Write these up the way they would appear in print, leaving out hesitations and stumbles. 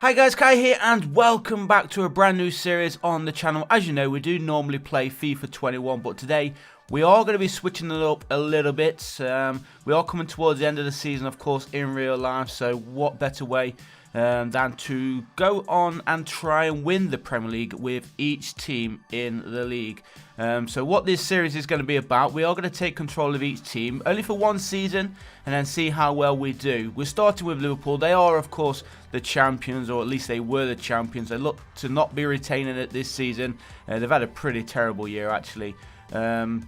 Hi guys, Kai here and welcome back to a brand new series on the channel. As you know, we do normally play FIFA 21, but today we are going to be switching it up a little bit. We are coming towards the end of the season, of course, in real life, so what better way than to go on and try and win the Premier League with each team in the league. So what this series is going to be about, we are going to take control of each team only for one season and then see how well we do. We're starting with Liverpool. They are, of course, the champions, or at least they were the champions. They look to not be retaining it this season. They've had a pretty terrible year, actually. And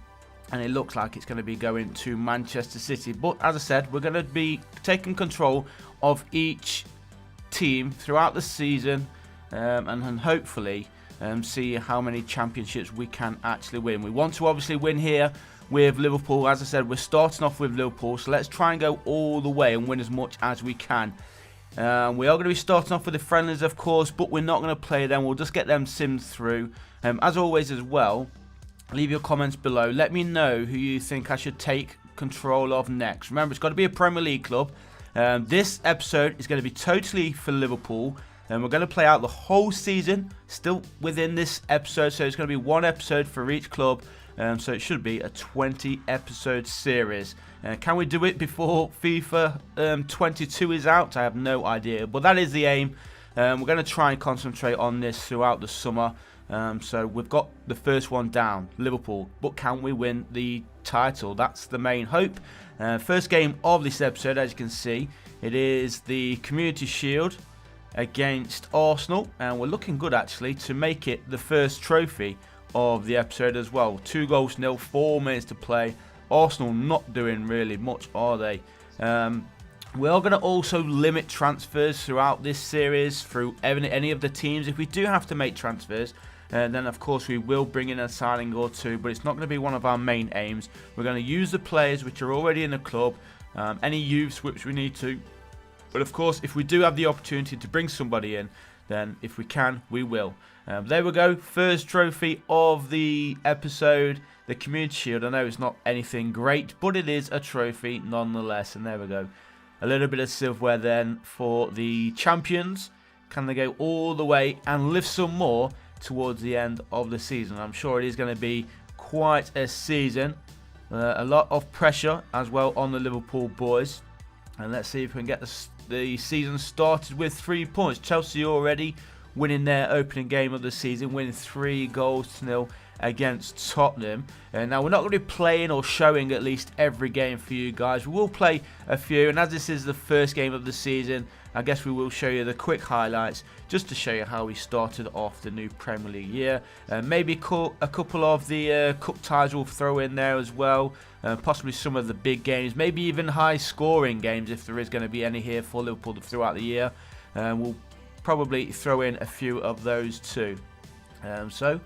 it looks like it's going to be going to Manchester City. But as I said, we're going to be taking control of each team throughout the season and hopefully see how many championships we can actually win. We want to obviously win here with Liverpool. As I said, we're starting off with Liverpool, so let's try and go all the way and win as much as we can. We are going to be starting off with the friendlies, of course, but we're not going to play them. We'll just get them simmed through. As always as well, leave your comments below. Let me know who you think I should take control of next. Remember, it's got to be a Premier League club. This episode is going to be totally for Liverpool. And we're going to play out the whole season still within this episode. So it's going to be one episode for each club. So it should be a 20 episode series. Can we do it before FIFA 22 is out? I have no idea. But that is the aim. We're going to try and concentrate on this throughout the summer. So we've got the first one down, Liverpool. But can we win the title? That's the main hope. First game of this episode, as you can see, it is the Community Shield against Arsenal. And we're looking good, actually, to make it the first trophy of the episode as well. 2-0, 4 minutes to play. Arsenal not doing really much, are they? We are going to also limit transfers throughout this series through any of the teams. If we do have to make transfers, then of course we will bring in a signing or two, but it's not going to be one of our main aims. We're going to use the players which are already in the club, any youths which we need to. But of course, if we do have the opportunity to bring somebody in, then if we can, we will. There we go, first trophy of the episode, the Community Shield. I know it's not anything great, but it is a trophy nonetheless. And there we go, a little bit of silverware then for the champions. Can they go all the way and lift some more towards the end of the season? I'm sure it is going to be quite a season. A lot of pressure as well on the Liverpool boys. And let's see if we can get the season started with 3 points. Chelsea already winning their opening game of the season, winning 3-0 against Tottenham. And now we're not going to be playing or showing at least every game for you guys. We will play a few, and as this is the first game of the season, I guess we will show you the quick highlights just to show you how we started off the new Premier League year. Maybe a couple of the cup ties we'll throw in there as well. Possibly some of the big games, maybe even high scoring games if there is going to be any here for Liverpool throughout the year. We'll probably throw in a few of those too. So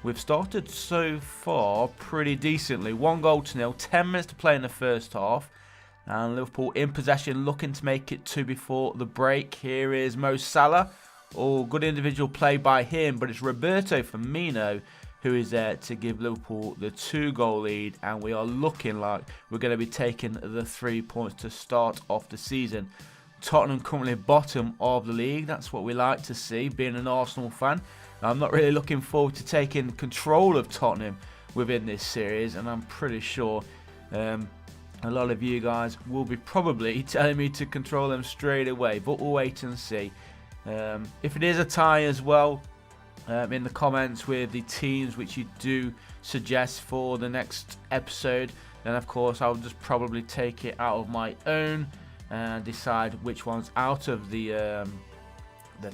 we've started so far pretty decently. 1-0, 10 minutes to play in the first half. And Liverpool in possession, looking to make it 2 before the break. Here is Mo Salah. Oh, good individual play by him, but it's Roberto Firmino who is there to give Liverpool the 2-goal lead. And we are looking like we're going to be taking the 3 points to start off the season. Tottenham currently bottom of the league. That's what we like to see, being an Arsenal fan. I'm not really looking forward to taking control of Tottenham within this series, and I'm pretty sure a lot of you guys will be probably telling me to control them straight away, but we'll wait and see. If it is a tie as well, in the comments with the teams which you do suggest for the next episode, then of course I'll just probably take it out of my own and decide which one's out of the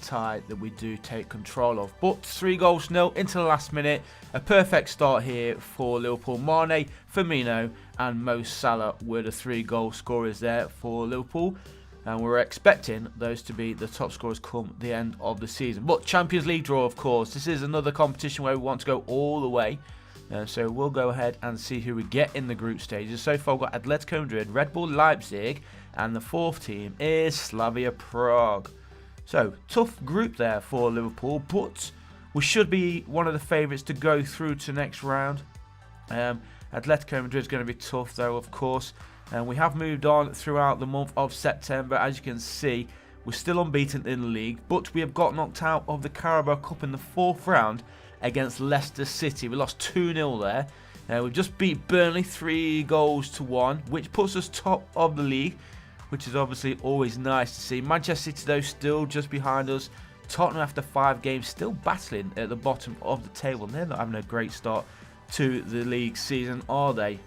tie that we do take control of. But 3-0 into the last minute. A perfect start here for Liverpool. Mane, Firmino and Mo Salah were the 3-goal scorers there for Liverpool. And we're expecting those to be the top scorers come the end of the season. But Champions League draw, of course. This is another competition where we want to go all the way. So we'll go ahead and see who we get in the group stages. So far we've got Atletico Madrid, Red Bull Leipzig, and the fourth team is Slavia Prague. So, tough group there for Liverpool, but we should be one of the favourites to go through to next round. Atletico Madrid is going to be tough though, of course. And we have moved on throughout the month of September. As you can see, We're still unbeaten in the league, but we have got knocked out of the Carabao Cup in the 4th round against Leicester City. We lost 2-0 there. We've just beat Burnley 3-1, which puts us top of the league, which is obviously always nice to see. Manchester City, though, still just behind us. Tottenham, after 5 games, still battling at the bottom of the table. They're not having a great start to the league season, are they?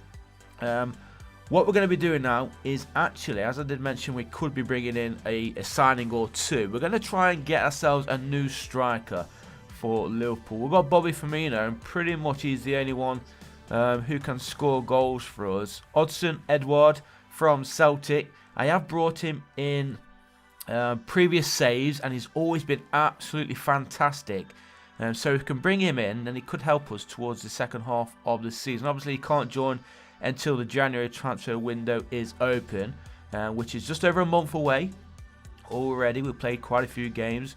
What we're going to be doing now is actually, as I did mention, we could be bringing in a signing or two. We're going to try and get ourselves a new striker for Liverpool. We've got Bobby Firmino, and pretty much he's the only one who can score goals for us. Odsonne Edouard from Celtic. I have brought him in previous saves, and he's always been absolutely fantastic. So we can bring him in, and he could help us towards the second half of the season. Obviously, he can't join until the January transfer window is open, which is just over a month away already. We've played quite a few games.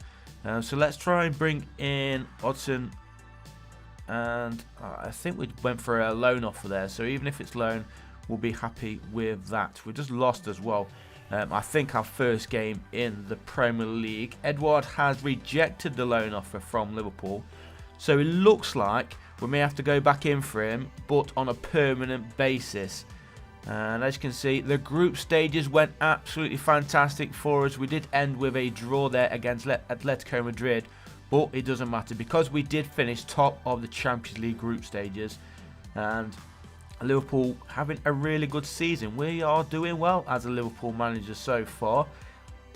So let's try and bring in Odsonne, and I think we went for a loan offer there. So even if it's loan, we'll be happy with that. We just lost as well. I think our first game in the Premier League. Edouard has rejected the loan offer from Liverpool, so it looks like we may have to go back in for him, but on a permanent basis. And as you can see, the group stages went absolutely fantastic for us. We did end with a draw there against Atletico Madrid, but it doesn't matter because we did finish top of the Champions League group stages. And Liverpool having a really good season. We are doing well as a Liverpool manager so far.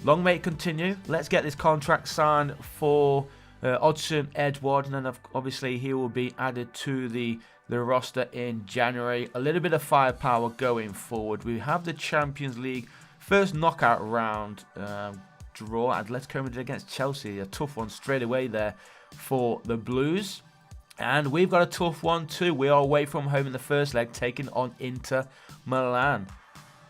Long may it continue. Let's get this contract signed for Odsonne Edouard, and then obviously he will be added to the roster in January. A little bit of firepower going forward. We have the Champions League first knockout round draw. Atletico Madrid against Chelsea. A tough one straight away there for the Blues. And we've got a tough one too. We are away from home in the first leg, taking on Inter Milan.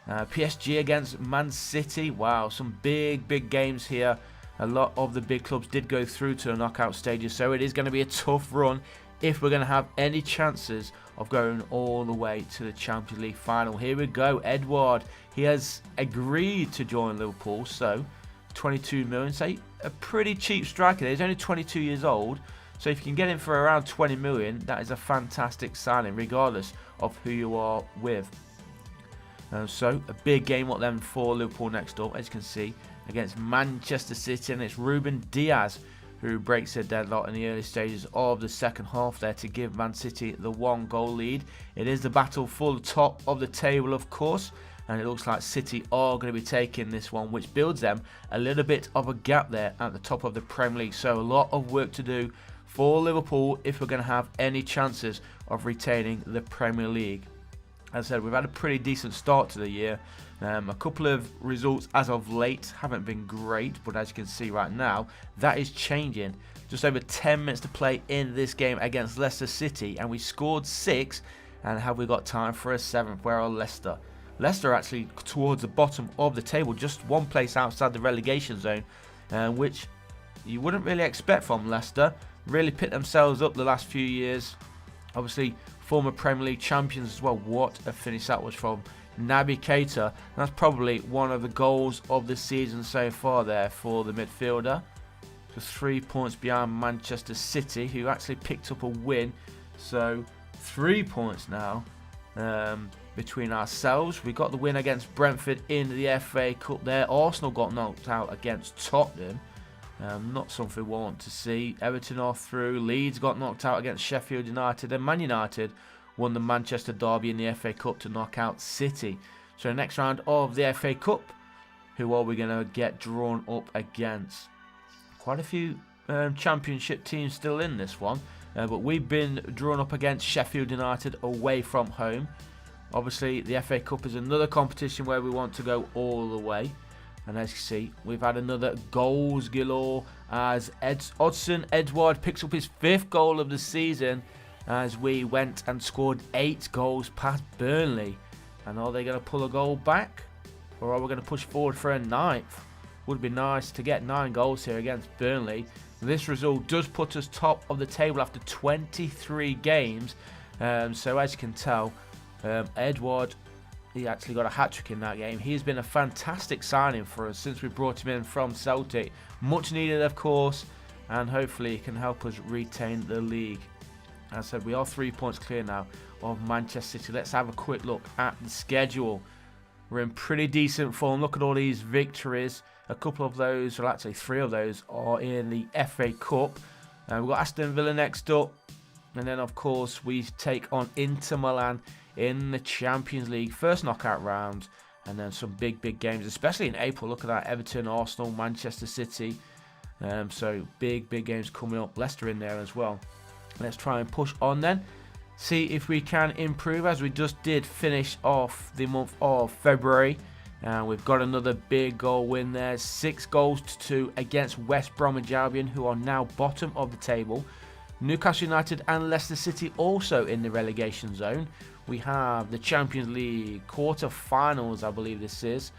PSG against Man City. Wow, some big games here. A lot of the big clubs did go through to the knockout stages, so it is going to be a tough run if we're going to have any chances of going all the way to the Champions League final. Here we go, Edouard. He has agreed to join Liverpool, so 22 million. So a pretty cheap striker. He's only 22 years old, so if you can get him for around 20 million, that is a fantastic signing, regardless of who you are with. So a big game up then for Liverpool next up, as you can see, against Manchester City, and it's Ruben Diaz who breaks a deadlock in the early stages of the second half there to give Man City the 1-goal lead. It is the battle for the top of the table, of course, and it looks like City are going to be taking this one, which builds them a little bit of a gap there at the top of the Premier League. So a lot of work to do for Liverpool if we're going to have any chances of retaining the Premier League. As I said, we've had a pretty decent start to the year. A couple of results as of late haven't been great, but as you can see right now, that is changing. Just over 10 minutes to play in this game against Leicester City, and we scored 6, and have we got time for a 7th? Where are Leicester? Leicester actually towards the bottom of the table, just one place outside the relegation zone, which you wouldn't really expect from Leicester. Really picked themselves up the last few years. Obviously, former Premier League champions as well. What a finish that was from Naby Keita. That's probably one of the goals of the season so far there for the midfielder. So 3 points behind Manchester City, who actually picked up a win. So 3 points now between ourselves. We got the win against Brentford in the FA Cup there. Arsenal got knocked out against Tottenham. Not something we want to see. Everton are through. Leeds got knocked out against Sheffield United, and Man United won the Manchester Derby in the FA Cup to knock out City. So next round of the FA Cup, who are we going to get drawn up against? Quite a few Championship teams still in this one, but we've been drawn up against Sheffield United away from home. Obviously, the FA Cup is another competition where we want to go all the way. And as you see, we've had another goals galore as Odsonne Edouard picks up his 5th goal of the season, as we went and scored 8 goals past Burnley. And are they going to pull a goal back, or are we going to push forward for a 9th? Would be nice to get 9 goals here against Burnley. This result does put us top of the table after 23 games. So as you can tell, Edouard he actually got a hat-trick in that game. He's been a fantastic signing for us since we brought him in from Celtic. Much needed, of course, and hopefully he can help us retain the league. As I said, we are 3 points clear now of Manchester City. Let's have a quick look at the schedule. We're in pretty decent form. Look at all these victories. A couple of those, well actually 3 of those, are in the FA Cup. We've got Aston Villa next up. And then, of course, we take on Inter Milan in the Champions League. First knockout round. And then some big games, especially in April. Look at that. Everton, Arsenal, Manchester City. So big games coming up. Leicester in there as well. Let's try and push on then. See if we can improve, as we just did finish off the month of February. We've got another big goal win there. 6-2 against West Bromwich Albion, who are now bottom of the table. Newcastle United and Leicester City also in the relegation zone. We have the Champions League quarter-finals, I believe this is,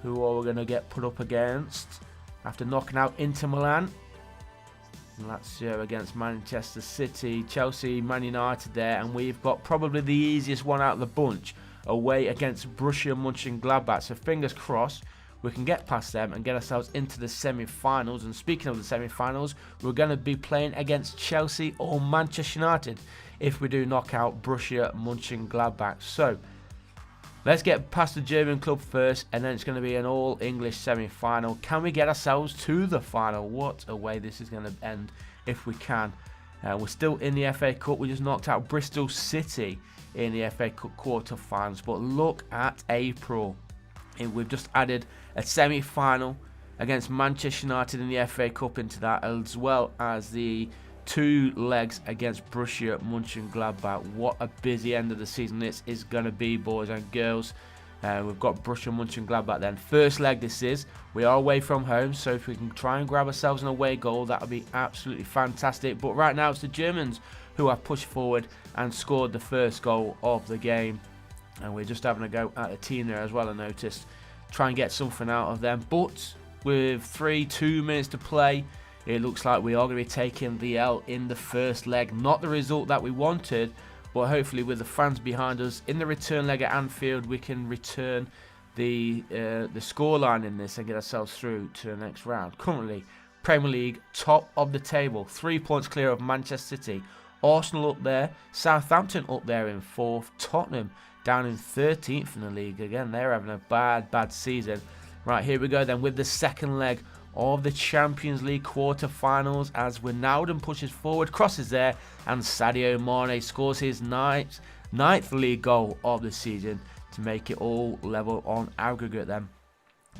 who are we going to get put up against after knocking out Inter Milan. Lazio against Manchester City, Chelsea, Man United there, and we've got probably the easiest one out of the bunch away against Borussia Mönchengladbach. So fingers crossed we can get past them and get ourselves into the semi-finals. And speaking of the semi-finals, we're going to be playing against Chelsea or Manchester United if we do knock out Borussia Mönchengladbach. So let's get past the German club first, and then it's going to be an all-English semi-final. Can we get ourselves to the final? What a way this is going to end if we can. We're still in the FA Cup. We just knocked out Bristol City in the FA Cup quarter-finals. But look at April. We've just added a semi-final against Manchester United in the FA Cup into that, as well as the 2 legs against Borussia Mönchengladbach. What a busy end of the season this is going to be, boys and girls. We've got Borussia Mönchengladbach then. First leg this is. We are away from home, so if we can try and grab ourselves an away goal, that would be absolutely fantastic. But right now it's the Germans who have pushed forward and scored the first goal of the game. And we're just having a go at the team there as well, I noticed. Try and get something out of them. But with 2 minutes to play, it looks like we are going to be taking the L in the first leg. Not the result that we wanted, but hopefully with the fans behind us in the return leg at Anfield, we can return the scoreline in this and get ourselves through to the next round. Currently, Premier League, top of the table. 3 points clear of Manchester City. Arsenal up there. Southampton up there in 4th. Tottenham down in 13th in the league. Again, they're having a bad season. Right, here we go then with the second leg of the Champions League quarter-finals, as Wijnaldum pushes forward, crosses there, and Sadio Mane scores his ninth league goal of the season to make it all level on aggregate then.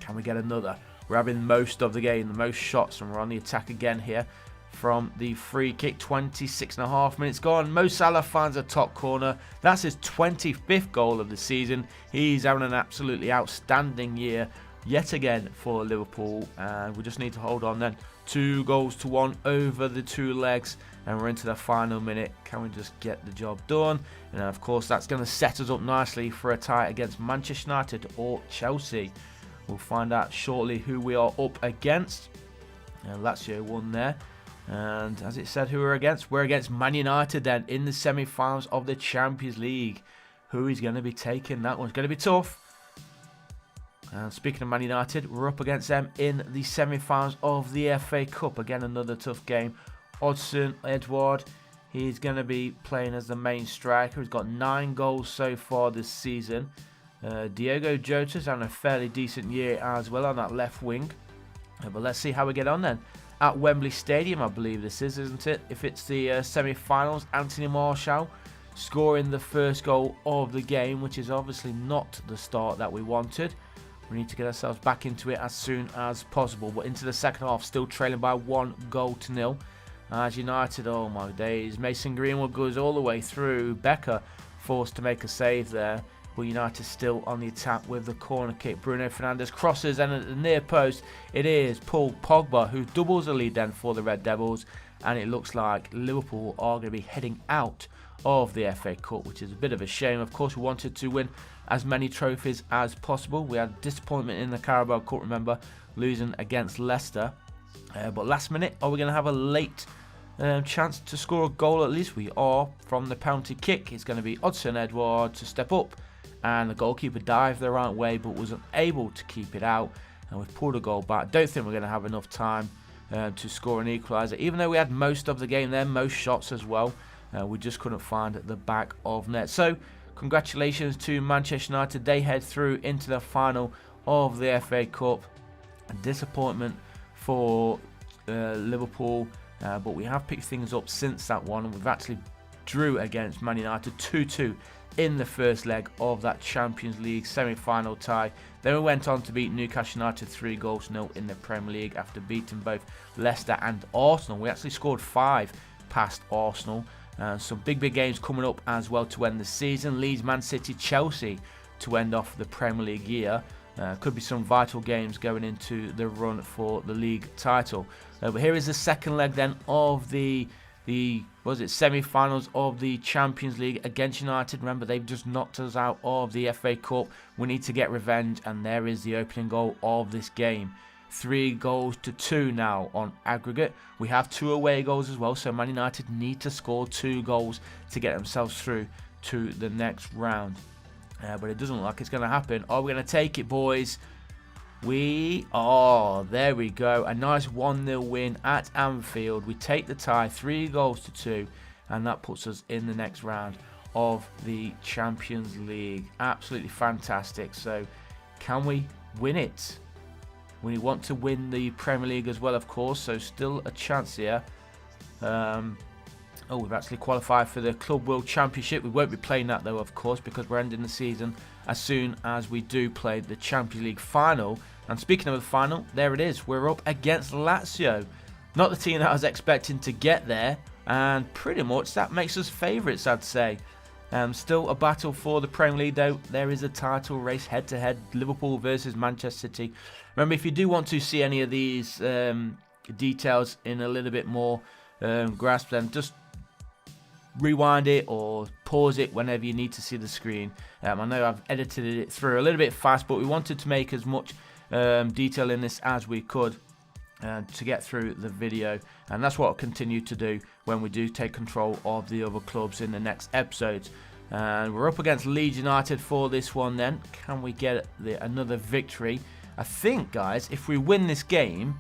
Can we get another? We're having most of the game, the most shots, and we're on the attack again here from the free kick. 26.5 minutes gone. Mo Salah finds a top corner. That's his 25th goal of the season. He's having an absolutely outstanding year yet again for Liverpool, and we just need to hold on then. 2-1 over the 2 legs, and we're into the final minute. Can we just get the job done? And of course that's going to set us up nicely for a tie against Manchester United or Chelsea. We'll find out shortly who we are up against. Lazio won there, and as it said who we're against Man United then in the semi-finals of the Champions League. Who is going to be taking that one? It's going to be tough. And speaking of Man United, we're up against them in the semi-finals of the FA Cup. Again, another tough game. Odsonne Edouard, he's going to be playing as the main striker. He's got 9 goals so far this season. Diogo Jota's having a fairly decent year as well on that left wing. But let's see how we get on then. At Wembley Stadium, I believe this is, isn't it? If it's the semi-finals, Anthony Martial scoring the first goal of the game, which is obviously not the start that we wanted. We need to get ourselves back into it as soon as possible. But into the second half, still trailing by 1-0. As United, oh my days. Mason Greenwood goes all the way through. Becker forced to make a save there. But United still on the attack with the corner kick. Bruno Fernandes crosses, and at the near post, it is Paul Pogba who doubles the lead then for the Red Devils. And it looks like Liverpool are going to be heading out of the FA Cup, which is a bit of a shame. Of course, we wanted to win as many trophies as possible. We had disappointment in the Carabao Cup, remember, losing against Leicester. But last minute, are we going to have a late chance to score a goal? At least we are from the penalty kick. It's going to be Odsonne Edouard to step up and the goalkeeper dived the right way but wasn't able to keep it out, and we've pulled a goal back. Don't think we're going to have enough time to score an equaliser, even though we had most of the game there, most shots as well. We just couldn't find the back of net. So congratulations to Manchester United. They head through into the final of the FA Cup. A disappointment for Liverpool, but we have picked things up since that one, and we've actually drew against Man United 2-2 in the first leg of that Champions League semi-final tie. Then we went on to beat Newcastle United 3-0 in the Premier League after beating both Leicester and Arsenal. We actually scored 5 past Arsenal. Some big games coming up as well to end the season. Leeds, Man City, Chelsea to end off the Premier League year. Could be some vital games going into the run for the league title. But here is the second leg then of the semi-finals of the Champions League against United. Remember, they've just knocked us out of the FA Cup. We need to get revenge, and there is the opening goal of this game. 3-2 now on aggregate. We have 2 away goals as well, so Man United need to score 2 goals to get themselves through to the next round. But it doesn't look like it's going to happen. Are we going to take it, boys? We are. There we go. A nice 1-0 win at Anfield. We take the tie, 3-2, and that puts us in the next round of the Champions League. Absolutely fantastic. So, can we win it? We want to win the Premier League as well, of course, so still a chance here. We've actually qualified for the Club World Championship. We won't be playing that, though, of course, because we're ending the season as soon as we do play the Champions League final. And speaking of the final, there it is. We're up against Lazio. Not the team that I was expecting to get there, and pretty much that makes us favourites, I'd say. Still a battle for the Premier League, though. There is a title race head-to-head, Liverpool versus Manchester City. Remember, if you do want to see any of these details in a little bit more grasp, then just rewind it or pause it whenever you need to see the screen. I know I've edited it through a little bit fast, but we wanted to make as much detail in this as we could to get through the video, and that's what I'll continue to do when we do take control of the other clubs in the next episodes. And we're up against Leeds United for this one then. Can we get another victory? I think, guys, if we win this game,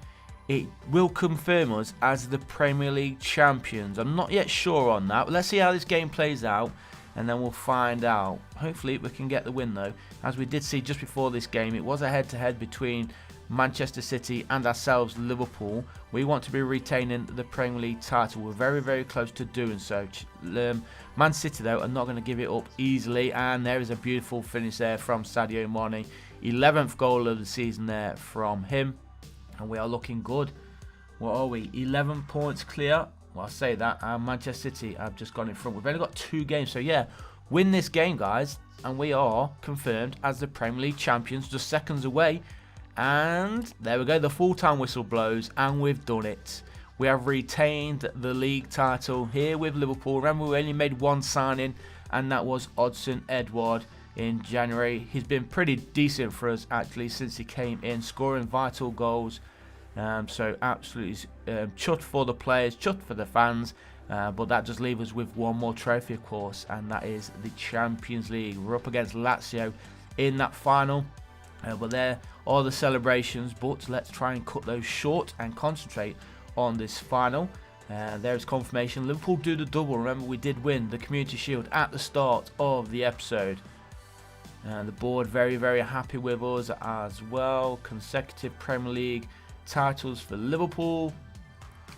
it will confirm us as the Premier League champions. I'm not yet sure on that. But let's see how this game plays out, and then we'll find out. Hopefully we can get the win, though. As we did see just before this game, it was a head-to-head between Manchester City and ourselves, Liverpool. We want to be retaining the Premier League title. We're very close to doing so. Man City, though, are not going to give it up easily, and there is a beautiful finish there from Sadio Mane. 11th goal of the season there from him. And we are looking good. What are we? 11 points clear. Well, I say that. And Manchester City have just gone in front. We've only got 2 games. So, yeah, win this game, guys. And we are confirmed as the Premier League champions. Just seconds away. And there we go. The full-time whistle blows. And we've done it. We have retained the league title here with Liverpool. Remember, we only made 1 signing. And that was Odsonne-Edouard in January. He's been pretty decent for us, actually, since he came in, scoring vital goals. So absolutely chuffed for the players, chuffed for the fans, but that just leaves us with one more trophy, of course, and that is the Champions League. We're up against Lazio in that final, but there are the celebrations, but let's try and cut those short and concentrate on this final. There's confirmation. Liverpool do the double. Remember, we did win the Community Shield at the start of the episode. The board very happy with us as well. Consecutive Premier League titles for Liverpool.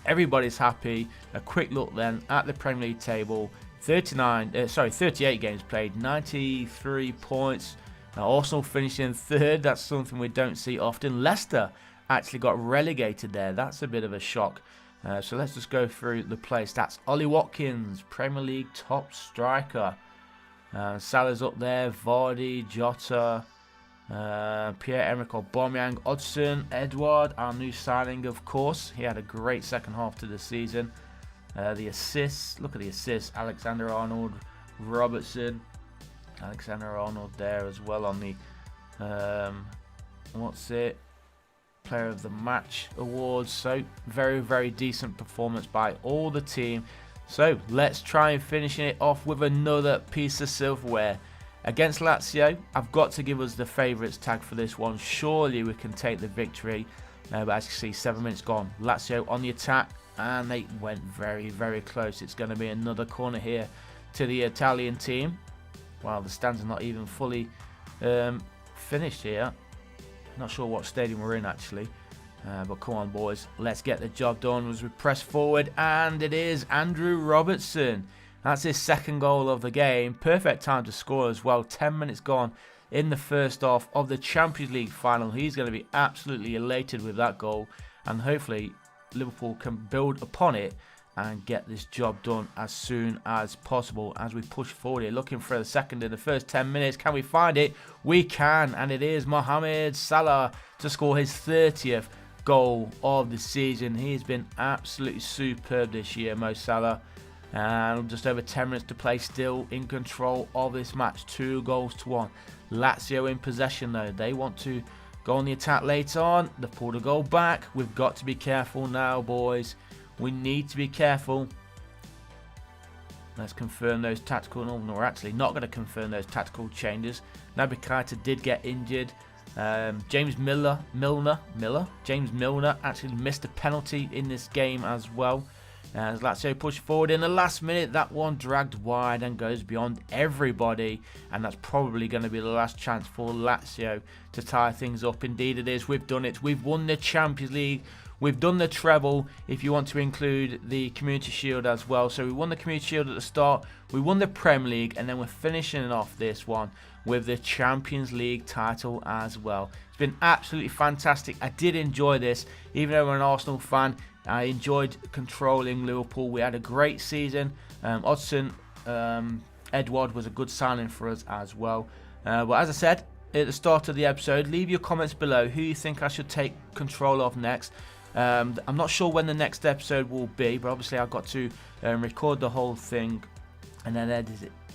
Everybody's happy. A quick look then at the Premier League table. 38 games played, 93 points. Arsenal finishing 3rd. That's something we don't see often. Leicester actually got relegated there. That's a bit of a shock. So let's just go through the play stats. Ollie Watkins, Premier League top striker. Salah's up there, Vardy, Jota, Pierre-Emerick Aubameyang, Odsonne-Edouard, our new signing, of course. He had a great second half to the season. The assists, look at the assists. Alexander-Arnold, Robertson, Alexander-Arnold there as well on the, Player of the Match awards. So very decent performance by all the team. So let's try and finish it off with another piece of silverware. Against Lazio, I've got to give us the favourites tag for this one. Surely we can take the victory. But as you see, 7 minutes gone. Lazio on the attack, and they went very, very close. It's going to be another corner here to the Italian team. Well, the stands are not even fully finished here. Not sure what stadium we're in actually. But come on, boys. Let's get the job done as we press forward. And it is Andrew Robertson. That's his second goal of the game. Perfect time to score as well. 10 minutes gone in the first half of the Champions League final. He's going to be absolutely elated with that goal. And hopefully Liverpool can build upon it and get this job done as soon as possible as we push forward here. Looking for a second in the first 10 minutes. Can we find it? We can. And it is Mohamed Salah to score his 30th goal of the season. He's been absolutely superb this year, Mo Salah. And just over 10 minutes to play, still in control of this match. 2-1. Lazio in possession though. They want to go on the attack later on. They've pulled a goal back. We've got to be careful now, boys. We need to be careful. Let's confirm those tactical. No, we're actually not going to confirm those tactical changes. Naby Keita did get injured. James Milner actually missed a penalty in this game as well. As Lazio push forward in the last minute, that one dragged wide and goes beyond everybody, and that's probably going to be the last chance for Lazio to tie things up. Indeed it is. We've done it. We've won the Champions League. We've done the treble, if you want to include the Community Shield as well. So we won the Community Shield at the start, we won the Premier League, and then we're finishing off this one with the Champions League title as well. It's been absolutely fantastic. I did enjoy this, even though I'm an Arsenal fan. I enjoyed controlling Liverpool. We had a great season. Odsonne Edouard was a good signing for us as well. But as I said at the start of the episode, leave your comments below who you think I should take control of next. I'm not sure when the next episode will be, but obviously I've got to record the whole thing and then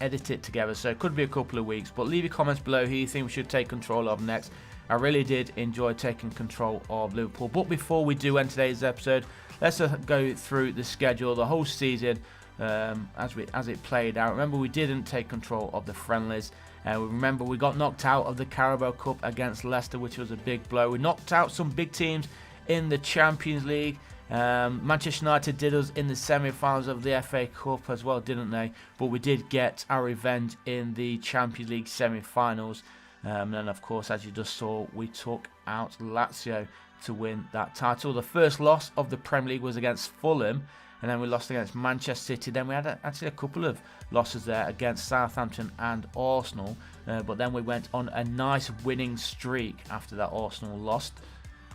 edit it together, so it could be a couple of weeks. But leave your comments below who you think we should take control of next. I really did enjoy taking control of Liverpool. But before we do end today's episode, let's go through the schedule, the whole season as it played out. Remember, we didn't take control of the friendlies. Remember, we got knocked out of the Carabao Cup against Leicester, which was a big blow. We knocked out some big teams in the Champions League. Manchester United did us in the semi-finals of the FA Cup as well, didn't they? But we did get our revenge in the Champions League semi-finals. And then, of course, as you just saw, we took out Lazio to win that title. The first loss of the Premier League was against Fulham, and then we lost against Manchester City. Then we had actually a couple of losses there against Southampton and Arsenal. But then we went on a nice winning streak after that Arsenal loss,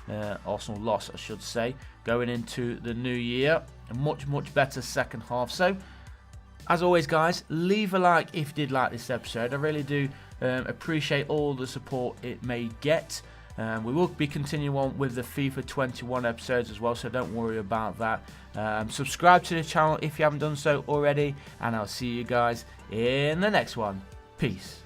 I should say, going into the new year. A much better second half. So, as always, guys, leave a like if you did like this episode. I really do appreciate all the support it may get. We will be continuing on with the FIFA 21 episodes as well, so don't worry about that. Subscribe to the channel if you haven't done so already, and I'll see you guys in the next one. Peace.